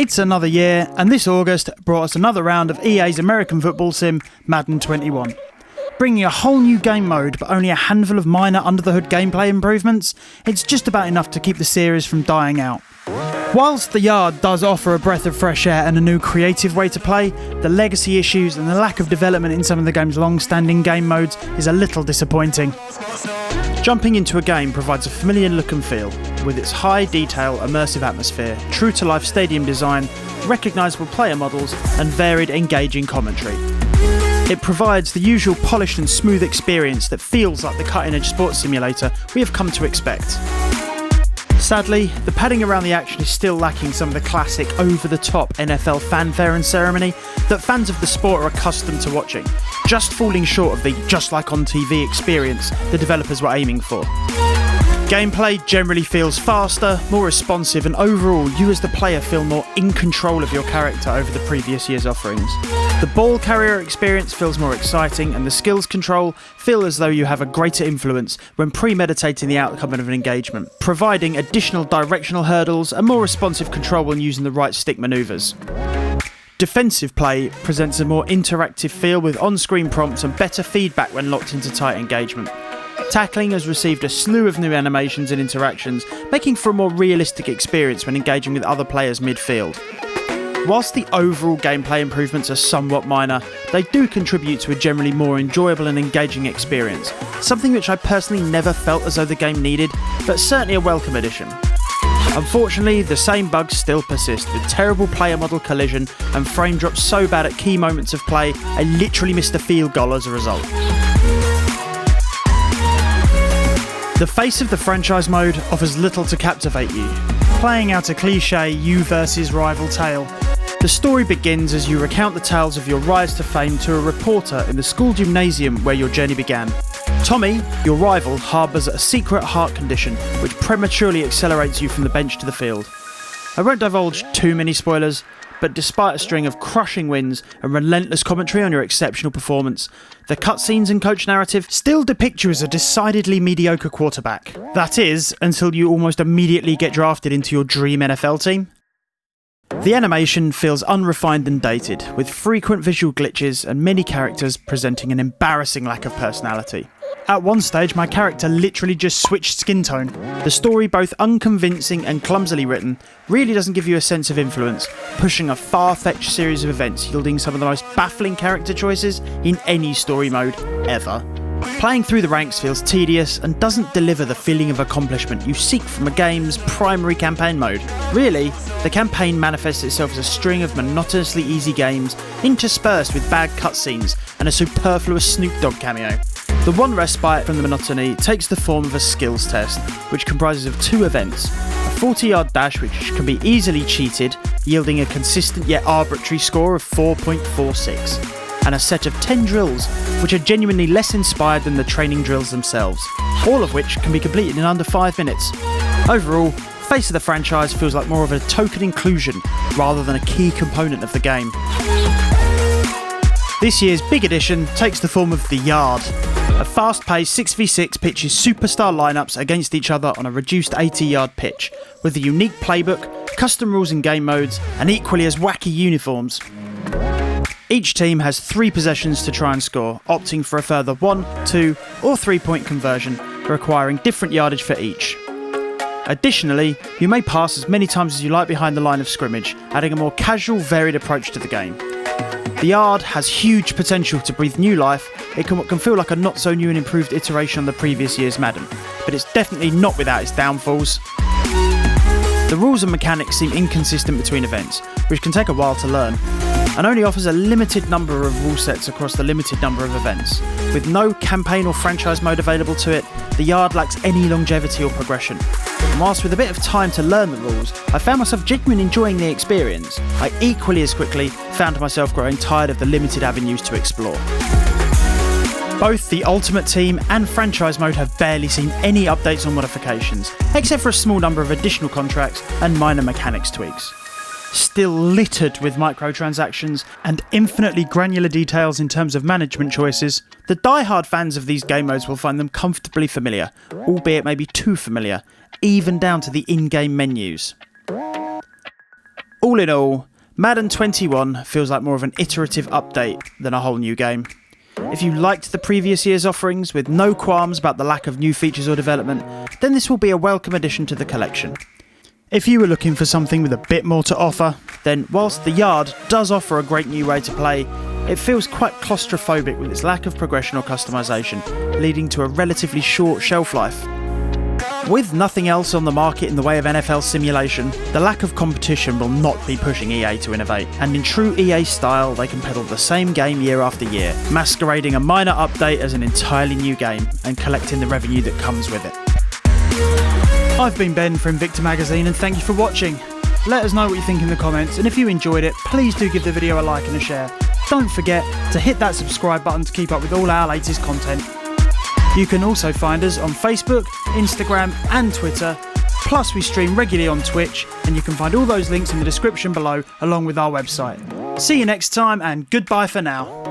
It's another year, and this August brought us another round of EA's American football sim, Madden 21. Bringing a whole new game mode, but only a handful of minor under-the-hood gameplay improvements, it's just about enough to keep the series from dying out. Whilst the Yard does offer a breath of fresh air and a new creative way to play, the legacy issues and the lack of development in some of the game's long-standing game modes is a little disappointing. Jumping into a game provides a familiar look and feel, with its high detail, immersive atmosphere, true-to-life stadium design, recognisable player models, and varied, engaging commentary. It provides the usual polished and smooth experience that feels like the cutting-edge sports simulator we have come to expect. Sadly, the padding around the action is still lacking some of the classic over-the-top NFL fanfare and ceremony that fans of the sport are accustomed to watching, just falling short of the just like on TV experience the developers were aiming for. Gameplay generally feels faster, more responsive, and overall you as the player feel more in control of your character over the previous year's offerings. The ball carrier experience feels more exciting, and the skills control feel as though you have a greater influence when premeditating the outcome of an engagement, providing additional directional hurdles and more responsive control when using the right stick manoeuvres. Defensive play presents a more interactive feel with on-screen prompts and better feedback when locked into tight engagement. Tackling has received a slew of new animations and interactions, making for a more realistic experience when engaging with other players midfield. Whilst the overall gameplay improvements are somewhat minor, they do contribute to a generally more enjoyable and engaging experience, something which I personally never felt as though the game needed, but certainly a welcome addition. Unfortunately, the same bugs still persist, with terrible player model collision and frame drops so bad at key moments of play, I literally missed a field goal as a result. The face of the franchise mode offers little to captivate you, playing out a cliché you versus rival tale. The story begins as you recount the tales of your rise to fame to a reporter in the school gymnasium where your journey began. Tommy, your rival, harbours a secret heart condition which prematurely accelerates you from the bench to the field. I won't divulge too many spoilers, but despite a string of crushing wins and relentless commentary on your exceptional performance, the cutscenes and coach narrative still depict you as a decidedly mediocre quarterback. That is, until you almost immediately get drafted into your dream NFL team. The animation feels unrefined and dated, with frequent visual glitches and many characters presenting an embarrassing lack of personality. At one stage, my character literally just switched skin tone. The story, both unconvincing and clumsily written, really doesn't give you a sense of influence, pushing a far-fetched series of events yielding some of the most baffling character choices in any story mode ever. Playing through the ranks feels tedious and doesn't deliver the feeling of accomplishment you seek from a game's primary campaign mode. Really, the campaign manifests itself as a string of monotonously easy games interspersed with bad cutscenes and a superfluous Snoop Dogg cameo. The one respite from the monotony takes the form of a skills test, which comprises of two events: a 40-yard dash which can be easily cheated, yielding a consistent yet arbitrary score of 4.46, and a set of 10 drills which are genuinely less inspired than the training drills themselves, all of which can be completed in under 5 minutes. Overall, face of the franchise feels like more of a token inclusion rather than a key component of the game. This year's big addition takes the form of the Yard. A fast-paced 6v6 pitches superstar lineups against each other on a reduced 80-yard pitch, with a unique playbook, custom rules and game modes, and equally as wacky uniforms. Each team has 3 possessions to try and score, opting for a further 1, 2 or 3-point conversion, requiring different yardage for each. Additionally, you may pass as many times as you like behind the line of scrimmage, adding a more casual, varied approach to the game. The Yard has huge potential to breathe new life. It can feel like a not-so-new and improved iteration on the previous year's Madden, but it's definitely not without its downfalls. The rules and mechanics seem inconsistent between events, which can take a while to learn, and only offers a limited number of rule sets across the limited number of events. With no campaign or franchise mode available to it, the Yard lacks any longevity or progression. And whilst with a bit of time to learn the rules, I found myself genuinely enjoying the experience, I equally as quickly found myself growing tired of the limited avenues to explore. Both the Ultimate Team and franchise mode have barely seen any updates or modifications, except for a small number of additional contracts and minor mechanics tweaks. Still littered with microtransactions and infinitely granular details in terms of management choices, the die-hard fans of these game modes will find them comfortably familiar, albeit maybe too familiar, even down to the in-game menus. All in all, Madden 21 feels like more of an iterative update than a whole new game. If you liked the previous year's offerings with no qualms about the lack of new features or development, then this will be a welcome addition to the collection. If you were looking for something with a bit more to offer, then whilst The Yard does offer a great new way to play, it feels quite claustrophobic with its lack of progression or customisation, leading to a relatively short shelf life. With nothing else on the market in the way of NFL simulation, the lack of competition will not be pushing EA to innovate, and in true EA style they can peddle the same game year after year, masquerading a minor update as an entirely new game and collecting the revenue that comes with it. I've been Ben from Invicta magazine and thank you for watching. Let us know what you think in the comments, and if you enjoyed it, please do give the video a like and a share. Don't forget to hit that subscribe button to keep up with all our latest content. You can also find us on Facebook, Instagram and Twitter, plus we stream regularly on Twitch, and you can find all those links in the description below along with our website. See you next time and goodbye for now.